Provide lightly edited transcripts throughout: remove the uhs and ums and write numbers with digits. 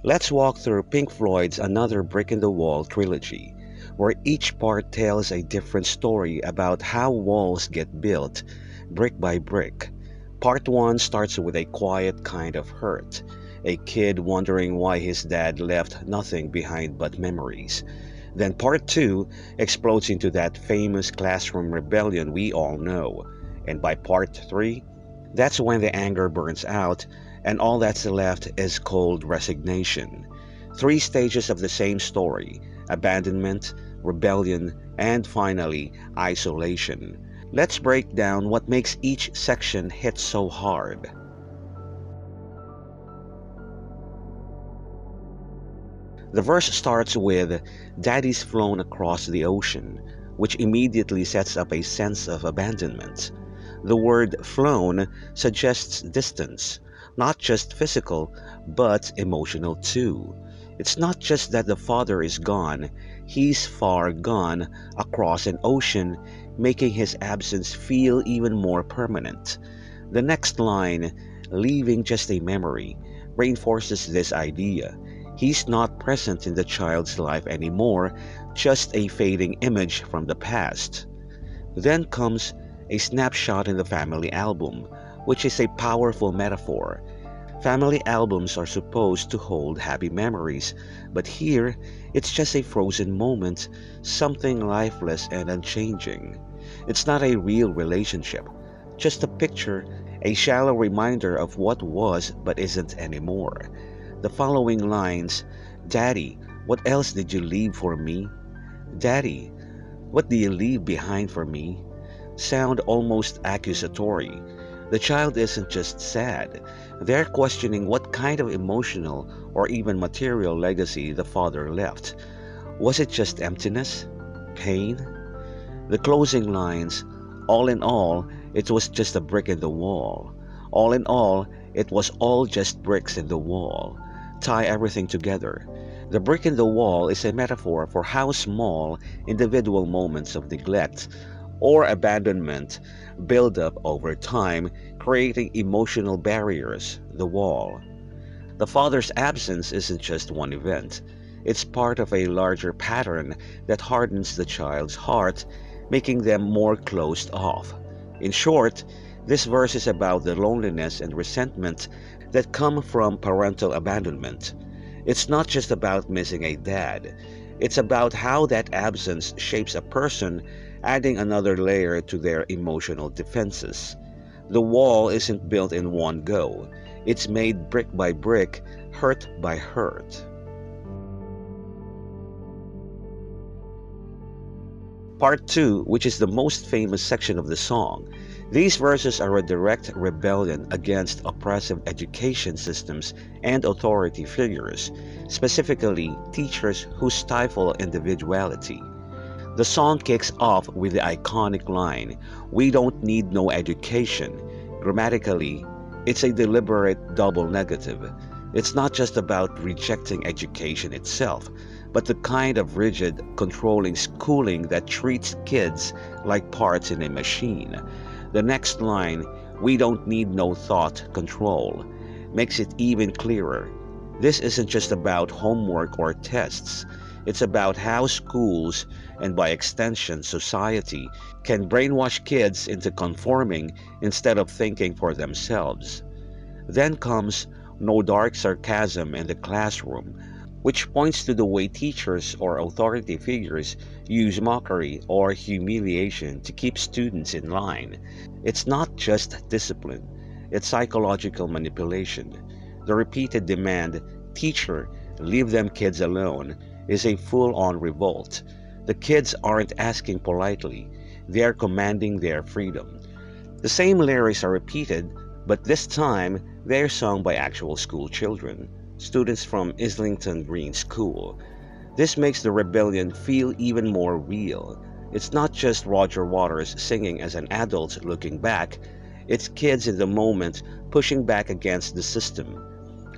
Let's walk through Pink Floyd's Another Brick in the Wall trilogy, where each part tells a different story about how walls get built, brick by brick. Part 1 starts with a quiet kind of hurt, a kid wondering why his dad left nothing behind but memories. Then Part 2 explodes into that famous classroom rebellion we all know, and by Part 3, that's when the anger burns out and all that's left is cold resignation. Three stages of the same story: abandonment, rebellion, and finally, isolation. Let's break down what makes each section hit so hard. The verse starts with "Daddy's flown across the ocean," which immediately sets up a sense of abandonment. The word flown suggests distance, not just physical, but emotional too. It's not just that the father is gone, he's far gone across an ocean, making his absence feel even more permanent. The next line, "leaving just a memory," reinforces this idea. He's not present in the child's life anymore, just a fading image from the past. Then comes a snapshot in the family album, which is a powerful metaphor. Family albums are supposed to hold happy memories, but here it's just a frozen moment, something lifeless and unchanging. It's not a real relationship, just a picture, a shallow reminder of what was but isn't anymore. The following lines, "Daddy, what else did you leave for me? Daddy, what do you leave behind for me?" sound almost accusatory. The child isn't just sad, they're questioning what kind of emotional or even material legacy the father left. Was it just emptiness? Pain? The closing lines, "All in all, it was just a brick in the wall. All in all, it was all just bricks in the wall," tie everything together. The brick in the wall is a metaphor for how small individual moments of neglect or abandonment build up over time, creating emotional barriers, the wall. The father's absence isn't just one event, it's part of a larger pattern that hardens the child's heart, making them more closed off. In short, this verse is about the loneliness and resentment that come from parental abandonment. It's not just about missing a dad, it's about how that absence shapes a person, adding another layer to their emotional defenses. The wall isn't built in one go, it's made brick by brick, hurt by hurt. Part 2, which is the most famous section of the song. These verses are a direct rebellion against oppressive education systems and authority figures, specifically teachers who stifle individuality. The song kicks off with the iconic line, "We don't need no education." Grammatically, it's a deliberate double negative. It's not just about rejecting education itself, but the kind of rigid, controlling schooling that treats kids like parts in a machine. The next line, "We don't need no thought control," makes it even clearer. This isn't just about homework or tests. It's about how schools, and by extension society, can brainwash kids into conforming instead of thinking for themselves. Then comes "no dark sarcasm in the classroom," which points to the way teachers or authority figures use mockery or humiliation to keep students in line. It's not just discipline, it's psychological manipulation. The repeated demand, "Teacher, leave them kids alone," is a full-on revolt. The kids aren't asking politely, they are commanding their freedom. The same lyrics are repeated, but this time they're sung by actual school children, students from Islington Green School. This makes the rebellion feel even more real. It's not just Roger Waters singing as an adult looking back, it's kids in the moment pushing back against the system.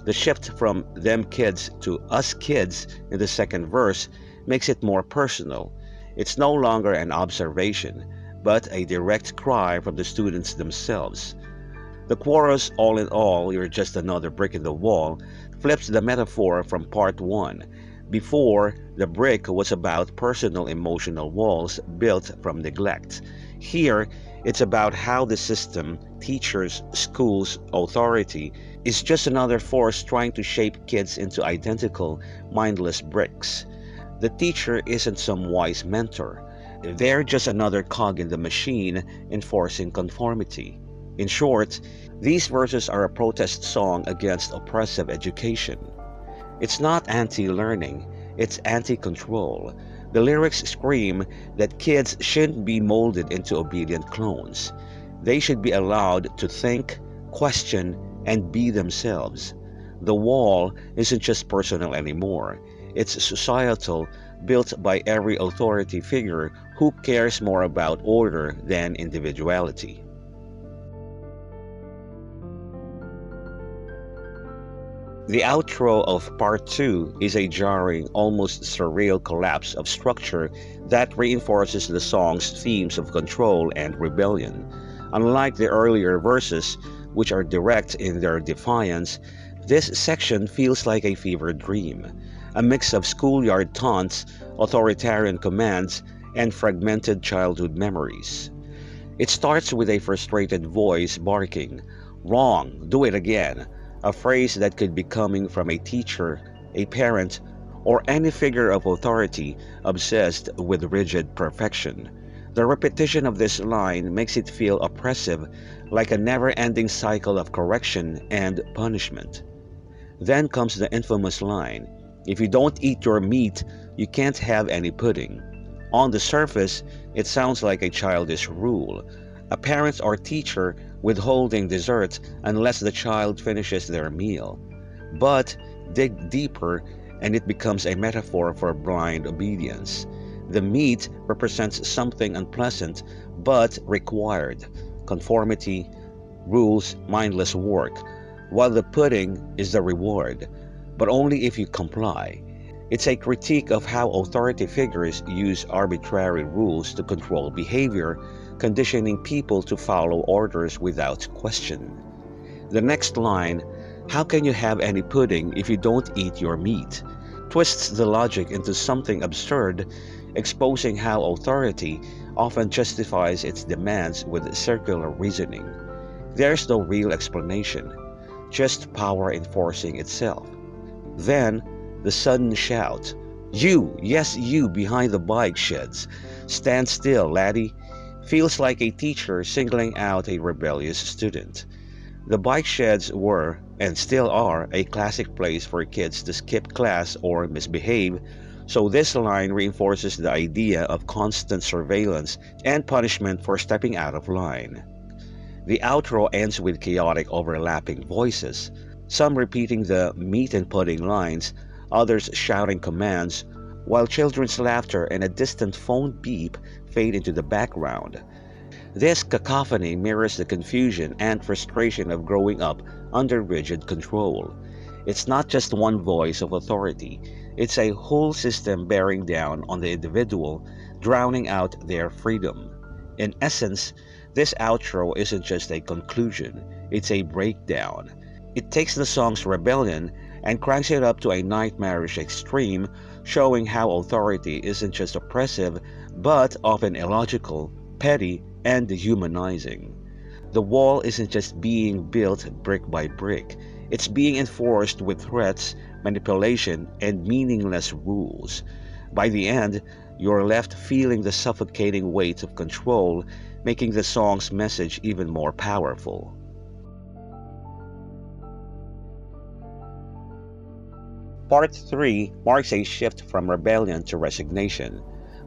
The shift from "them kids" to "us kids" in the second verse makes it more personal. It's no longer an observation, but a direct cry from the students themselves. The chorus, "all in all, you're just another brick in the wall," flips the metaphor from part 1. Before, the brick was about personal emotional walls built from neglect. Here, it's about how the system, teachers, schools, authority, is just another force trying to shape kids into identical, mindless bricks. The teacher isn't some wise mentor. They're just another cog in the machine enforcing conformity. In short, these verses are a protest song against oppressive education. It's not anti-learning, it's anti-control. The lyrics scream that kids shouldn't be molded into obedient clones. They should be allowed to think, question, and be themselves. The wall isn't just personal anymore. It's societal, built by every authority figure who cares more about order than individuality. The outro of part 2 is a jarring, almost surreal collapse of structure that reinforces the song's themes of control and rebellion. Unlike the earlier verses, which are direct in their defiance, this section feels like a fever dream, a mix of schoolyard taunts, authoritarian commands, and fragmented childhood memories. It starts with a frustrated voice barking, "Wrong, do it again," a phrase that could be coming from a teacher, a parent, or any figure of authority obsessed with rigid perfection. The repetition of this line makes it feel oppressive, like a never ending cycle of correction and punishment. Then comes the infamous line, "If you don't eat your meat, you can't have any pudding." On the surface, it sounds like a childish rule, a parent or teacher withholding dessert unless the child finishes their meal. But dig deeper, and it becomes a metaphor for blind obedience. The meat represents something unpleasant but required: conformity, rules, mindless work, while the pudding is the reward, but only if you comply. It's a critique of how authority figures use arbitrary rules to control behavior, conditioning people to follow orders without question. The next line, "How can you have any pudding if you don't eat your meat?" twists the logic into something absurd, exposing how authority often justifies its demands with circular reasoning. There's no real explanation, just power enforcing itself. Then, the sudden shout, "You, yes you behind the bike sheds, stand still, laddie," feels like a teacher singling out a rebellious student. The bike sheds were, and still are, a classic place for kids to skip class or misbehave, so this line reinforces the idea of constant surveillance and punishment for stepping out of line. The outro ends with chaotic overlapping voices, some repeating the meat and pudding lines, others shouting commands, while children's laughter and a distant phone beep fade into the background. This cacophony mirrors the confusion and frustration of growing up under rigid control. It's not just one voice of authority, it's a whole system bearing down on the individual, drowning out their freedom. In essence, this outro isn't just a conclusion, it's a breakdown. It takes the song's rebellion and cranks it up to a nightmarish extreme, showing how authority isn't just oppressive, but often illogical, petty, and dehumanizing. The wall isn't just being built brick by brick, it's being enforced with threats, manipulation, and meaningless rules. By the end, you're left feeling the suffocating weight of control, making the song's message even more powerful. Part 3 marks a shift from rebellion to resignation.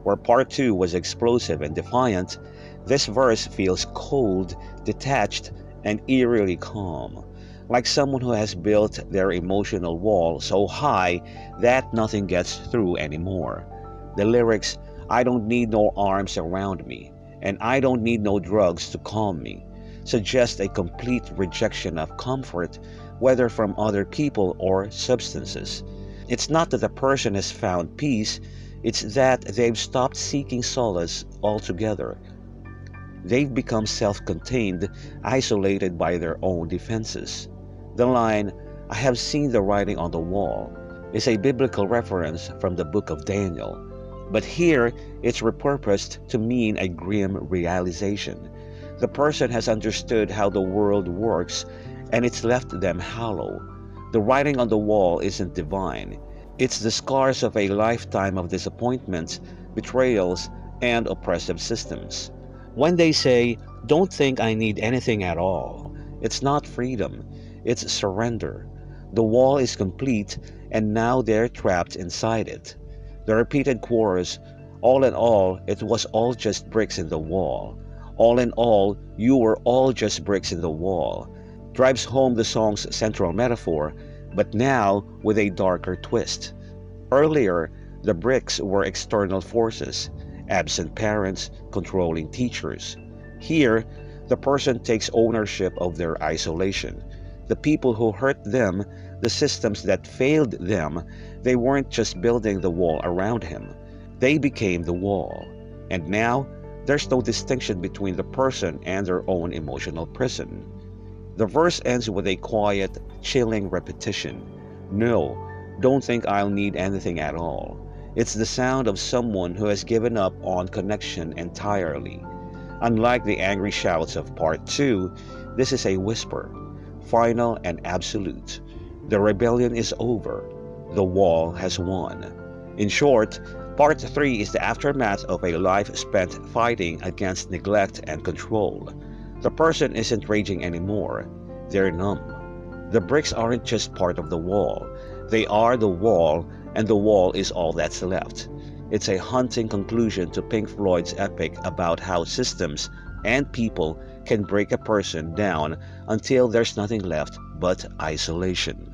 Where Part 2 was explosive and defiant, this verse feels cold, detached, and eerily calm, like someone who has built their emotional wall so high that nothing gets through anymore. The lyrics, "I don't need no arms around me," and "I don't need no drugs to calm me," suggest a complete rejection of comfort, whether from other people or substances. It's not that the person has found peace, it's that they've stopped seeking solace altogether. They've become self-contained, isolated by their own defenses. The line, I have seen the writing on the wall is a biblical reference from the book of Daniel, but here it's repurposed to mean a grim realization. The person has understood how the world works and it's left them hollow. The writing on the wall isn't divine. It's the scars of a lifetime of disappointments, betrayals, and oppressive systems. When they say, "Don't think I need anything at all," it's not freedom, it's surrender. The wall is complete, and now they're trapped inside it. The repeated chorus, "All in all, it was all just bricks in the wall. All in all, you were all just bricks in the wall," drives home the song's central metaphor, but now with a darker twist. Earlier, the bricks were external forces, absent parents, controlling teachers. Here, the person takes ownership of their isolation. The people who hurt them, the systems that failed them, they weren't just building the wall around him. They became the wall. And now, there's no distinction between the person and their own emotional prison. The verse ends with a quiet, chilling repetition. "No, don't think I'll need anything at all." It's the sound of someone who has given up on connection entirely. Unlike the angry shouts of part 2, this is a whisper, final and absolute. The rebellion is over. The wall has won. In short, part 3 is the aftermath of a life spent fighting against neglect and control. The person isn't raging anymore. They're numb. The bricks aren't just part of the wall. They are the wall, and the wall is all that's left. It's a haunting conclusion to Pink Floyd's epic about how systems and people can break a person down until there's nothing left but isolation.